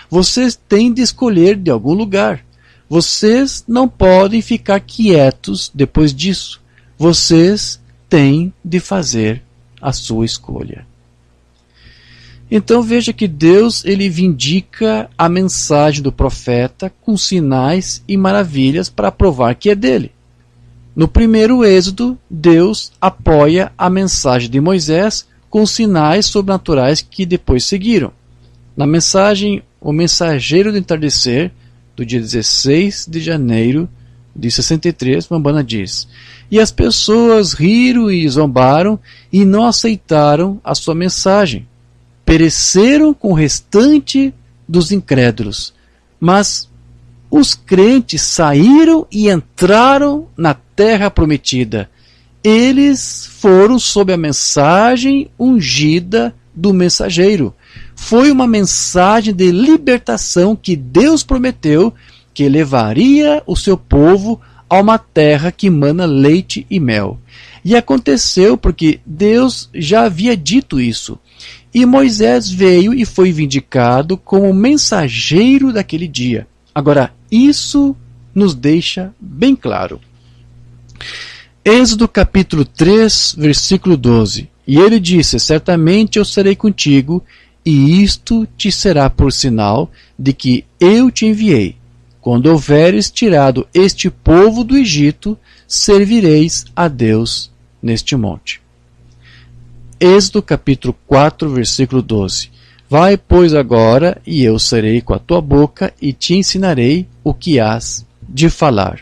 Vocês têm de escolher de algum lugar. Vocês não podem ficar quietos depois disso. Vocês têm de fazer a sua escolha. Então veja que Deus ele vindica a mensagem do profeta com sinais e maravilhas para provar que é dele. No primeiro Êxodo, Deus apoia a mensagem de Moisés com sinais sobrenaturais que depois seguiram. Na mensagem O Mensageiro do Entardecer, do dia 16 de janeiro de 63, Mambana diz: e as pessoas riram e zombaram e não aceitaram a sua mensagem. Pereceram com o restante dos incrédulos. Mas os crentes saíram e entraram na terra prometida. Eles foram sob a mensagem ungida do mensageiro. Foi uma mensagem de libertação que Deus prometeu que levaria o seu povo a uma terra que mana leite e mel. E aconteceu porque Deus já havia dito isso. E Moisés veio e foi vindicado como mensageiro daquele dia. Agora, isso nos deixa bem claro. Êxodo capítulo 3, versículo 12. E ele disse: certamente eu serei contigo, e isto te será por sinal de que eu te enviei. Quando houveres tirado este povo do Egito, servireis a Deus neste monte. Êxodo capítulo 4, versículo 12. Vai, pois, agora, e eu serei com a tua boca, e te ensinarei o que hás de falar.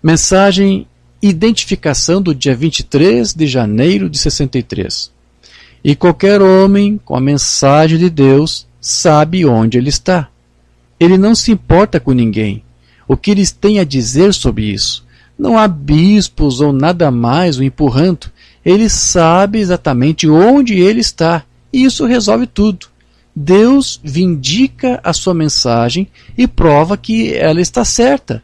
Mensagem identificação do dia 23 de janeiro de 63. E qualquer homem com a mensagem de Deus sabe onde ele está. Ele não se importa com ninguém. O que eles têm a dizer sobre isso? Não há bispos ou nada mais o empurrando. Ele sabe exatamente onde ele está. E isso resolve tudo. Deus vindica a sua mensagem e prova que ela está certa.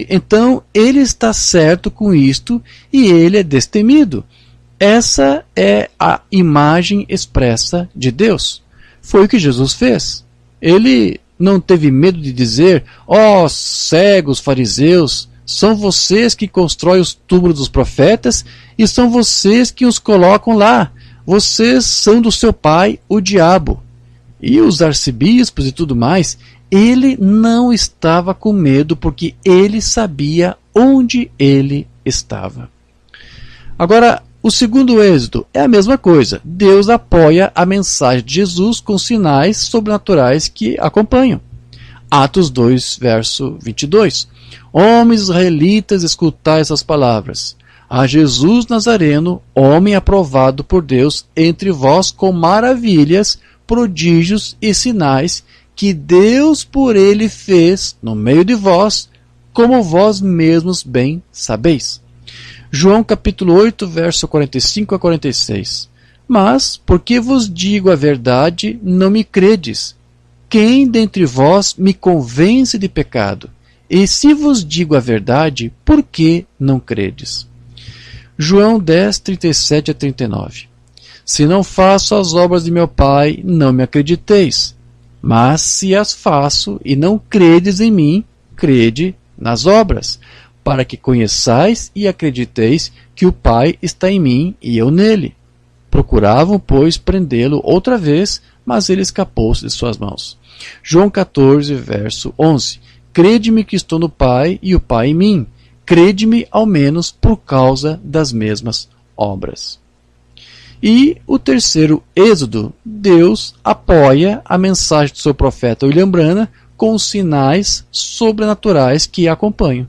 Então ele está certo com isto e ele é destemido. Essa é a imagem expressa de Deus. Foi o que Jesus fez. Ele não teve medo de dizer: ó cegos fariseus, são vocês que constroem os túmulos dos profetas e são vocês que os colocam lá. Vocês são do seu pai, o diabo. E os arcebispos e tudo mais, ele não estava com medo porque ele sabia onde ele estava. Agora, o segundo êxodo é a mesma coisa. Deus apoia a mensagem de Jesus com sinais sobrenaturais que acompanham. Atos 2, verso 22. Homens israelitas, escutai essas palavras. A Jesus Nazareno, homem aprovado por Deus entre vós com maravilhas, prodígios e sinais que Deus por ele fez no meio de vós, como vós mesmos bem sabeis. João capítulo 8, verso 45 a 46. Mas, porque vos digo a verdade, não me credes. Quem dentre vós me convence de pecado? E se vos digo a verdade, por que não credes? João 10, 37 a 39. Se não faço as obras de meu Pai, não me acrediteis. Mas se as faço e não credes em mim, crede nas obras, para que conheçais e acrediteis que o Pai está em mim e eu nele. Procuravam, pois, prendê-lo outra vez, mas ele escapou-se de suas mãos. João 14, verso 11. Crede-me que estou no Pai e o Pai em mim. Crede-me ao menos por causa das mesmas obras. E o terceiro êxodo, Deus apoia a mensagem do seu profeta William Branham com os sinais sobrenaturais que a acompanham.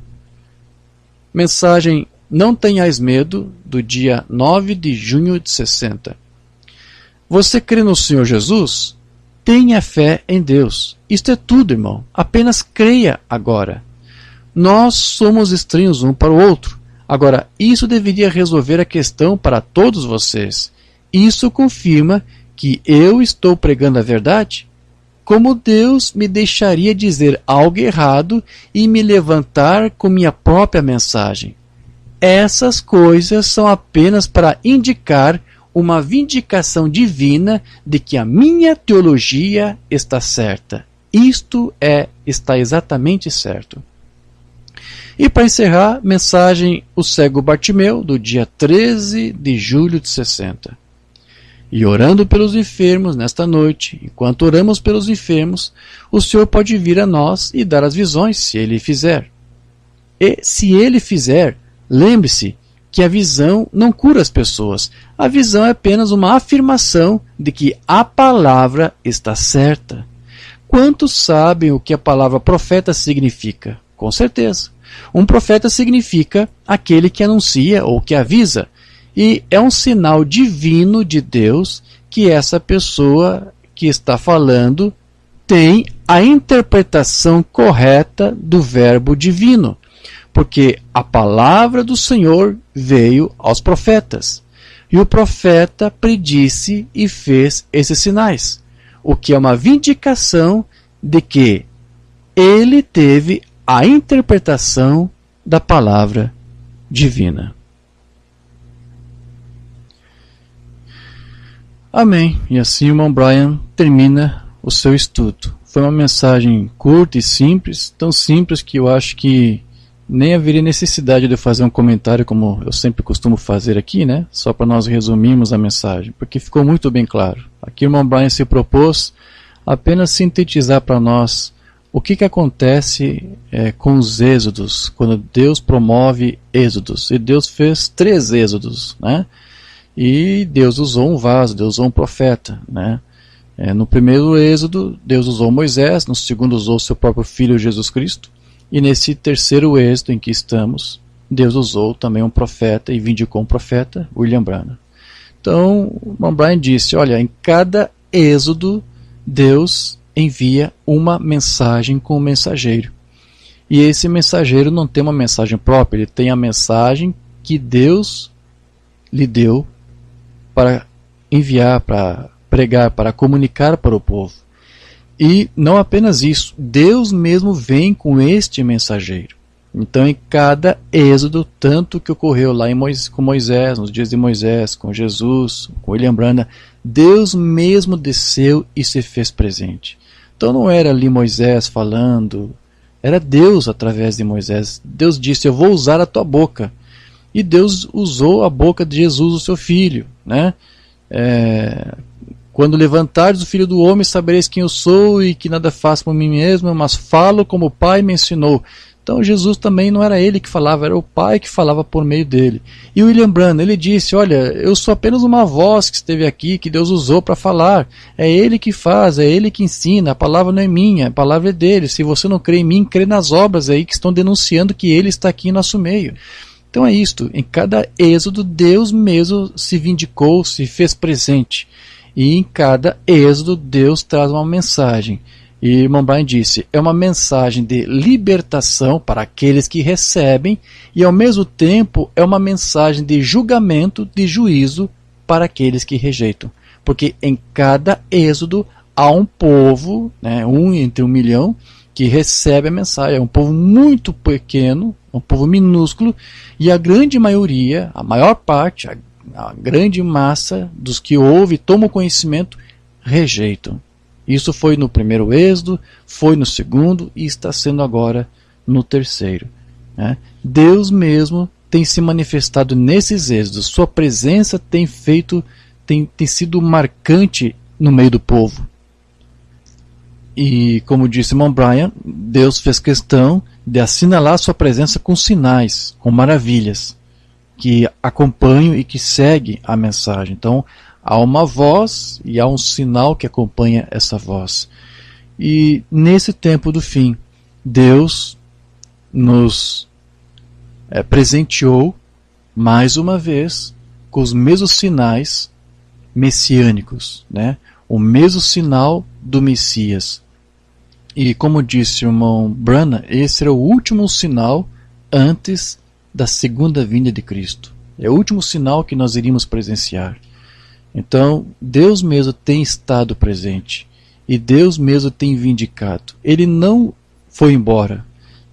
Mensagem Não Tenhais Medo, do dia 9 de junho de 60. Você crê no Senhor Jesus? Tenha fé em Deus. Isto é tudo, irmão. Apenas creia agora. Nós somos estranhos um para o outro. Agora, isso deveria resolver a questão para todos vocês. Isso confirma que eu estou pregando a verdade? Como Deus me deixaria dizer algo errado e me levantar com minha própria mensagem? Essas coisas são apenas para indicar uma vindicação divina de que a minha teologia está certa. Isto está exatamente certo. E para encerrar, mensagem O Cego Bartimeu, do dia 13 de julho de 60. E orando pelos enfermos nesta noite, enquanto oramos pelos enfermos, o Senhor pode vir a nós e dar as visões, se Ele fizer. E se Ele fizer, lembre-se que a visão não cura as pessoas. A visão é apenas uma afirmação de que a palavra está certa. Quantos sabem o que a palavra profeta significa? Com certeza. Um profeta significa aquele que anuncia ou que avisa. E é um sinal divino de Deus que essa pessoa que está falando tem a interpretação correta do verbo divino, porque a palavra do Senhor veio aos profetas, e o profeta predisse e fez esses sinais, o que é uma vindicação de que ele teve a interpretação da palavra divina. Amém. E assim o irmão Brian termina o seu estudo. Foi uma mensagem curta e simples, tão simples que eu acho que nem haveria necessidade de eu fazer um comentário como eu sempre costumo fazer aqui, né? Só para nós resumirmos a mensagem, porque ficou muito bem claro. Aqui o irmão Brian se propôs apenas sintetizar para nós o que acontece com os êxodos, quando Deus promove êxodos. E Deus fez 3 êxodos, né? E Deus usou um vaso, Deus usou um profeta, né? No primeiro êxodo, Deus usou Moisés, no segundo usou seu próprio Filho Jesus Cristo, e nesse terceiro êxodo em que estamos, Deus usou também um profeta e vindicou um profeta, William Branham. Então, o irmão Brian disse, olha, em cada êxodo, Deus envia uma mensagem com o mensageiro. E esse mensageiro não tem uma mensagem própria, ele tem a mensagem que Deus lhe deu para enviar, para pregar, para comunicar para o povo. E não apenas isso, Deus mesmo vem com este mensageiro. Então, em cada êxodo, tanto que ocorreu lá com Moisés, nos dias de Moisés, com Jesus, com William Branham, Deus mesmo desceu e se fez presente. Então não era ali Moisés falando, era Deus através de Moisés. Deus disse, eu vou usar a tua boca. E Deus usou a boca de Jesus, o seu filho, né? Quando levantares o Filho do Homem, sabereis quem eu sou e que nada faço por mim mesmo, mas falo como o Pai me ensinou. Então Jesus também não era ele que falava, era o Pai que falava por meio dele. E o William Branham, ele disse, olha, eu sou apenas uma voz que esteve aqui, que Deus usou para falar. É ele que faz, é ele que ensina, a palavra não é minha, a palavra é dele. Se você não crê em mim, crê nas obras aí que estão denunciando que ele está aqui em nosso meio. Então é isto, em cada êxodo Deus mesmo se vindicou, se fez presente. E em cada êxodo Deus traz uma mensagem. E o irmão Brian disse, é uma mensagem de libertação para aqueles que recebem e ao mesmo tempo é uma mensagem de julgamento, de juízo para aqueles que rejeitam. Porque em cada êxodo há um povo, né, entre 1 milhão, que recebe a mensagem. É um povo muito pequeno, um povo minúsculo, e a grande maioria, a maior parte, a grande massa dos que ouvem e tomam conhecimento, rejeitam. Isso foi no primeiro êxodo, foi no segundo e está sendo agora no terceiro, né? Deus mesmo tem se manifestado nesses êxodos, sua presença tem sido marcante no meio do povo. E como disse irmão Brian, Deus fez questão de assinalar sua presença com sinais, com maravilhas, que acompanham e que seguem a mensagem. Então, há uma voz e há um sinal que acompanha essa voz. E nesse tempo do fim, Deus nos presenteou mais uma vez com os mesmos sinais messiânicos, né? O mesmo sinal do Messias. E como disse o irmão Branham, esse era o último sinal antes da segunda vinda de Cristo. É o último sinal que nós iríamos presenciar. Então, Deus mesmo tem estado presente. E Deus mesmo tem vindicado. Ele não foi embora.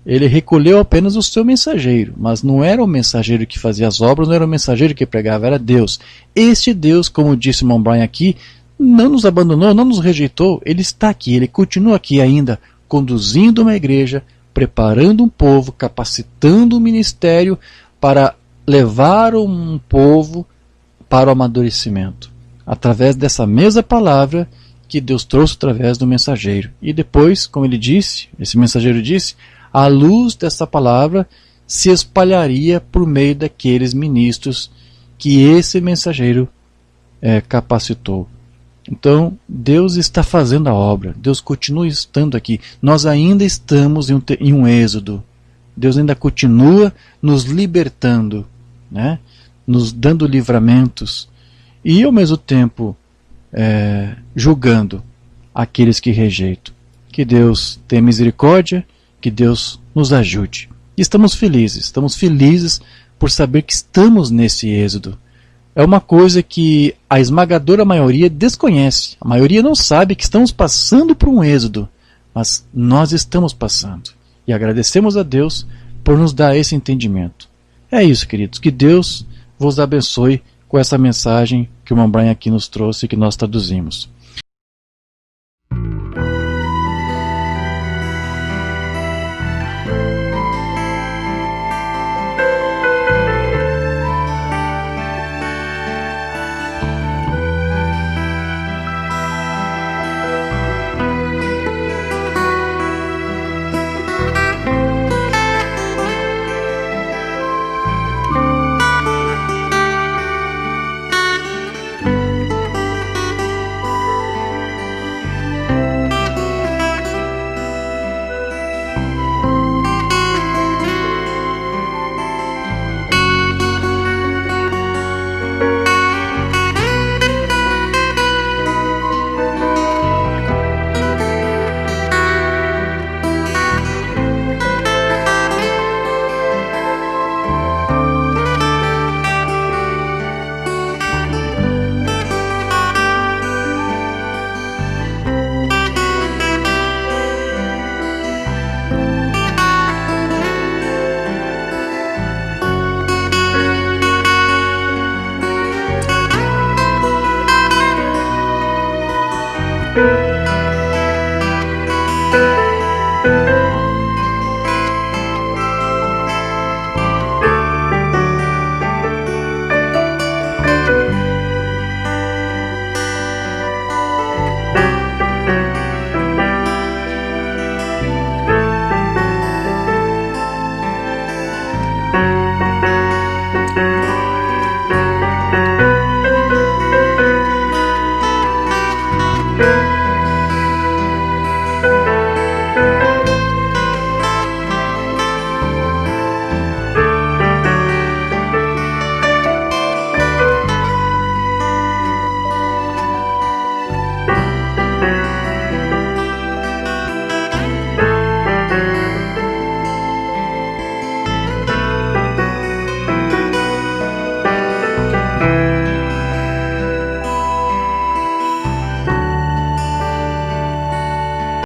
Ele recolheu apenas o seu mensageiro. Mas não era o mensageiro que fazia as obras, não era o mensageiro que pregava, era Deus. Este Deus, como disse o irmão Brian aqui, não nos abandonou, não nos rejeitou. Ele está aqui, ele continua aqui ainda, conduzindo uma igreja, preparando um povo, capacitando um ministério para levar um povo para o amadurecimento. Através dessa mesma palavra que Deus trouxe através do mensageiro. E depois, como ele disse, esse mensageiro disse, a luz dessa palavra se espalharia por meio daqueles ministros que esse mensageiro capacitou. Então, Deus está fazendo a obra, Deus continua estando aqui. Nós ainda estamos em um êxodo. Deus ainda continua nos libertando, né? Nos dando livramentos e, ao mesmo tempo, julgando aqueles que rejeitam. Que Deus tenha misericórdia, que Deus nos ajude. E estamos felizes por saber que estamos nesse êxodo. É uma coisa que a esmagadora maioria desconhece. A maioria não sabe que estamos passando por um êxodo, mas nós estamos passando. E agradecemos a Deus por nos dar esse entendimento. É isso, queridos. Que Deus vos abençoe com essa mensagem que o irmão Brian aqui nos trouxe e que nós traduzimos.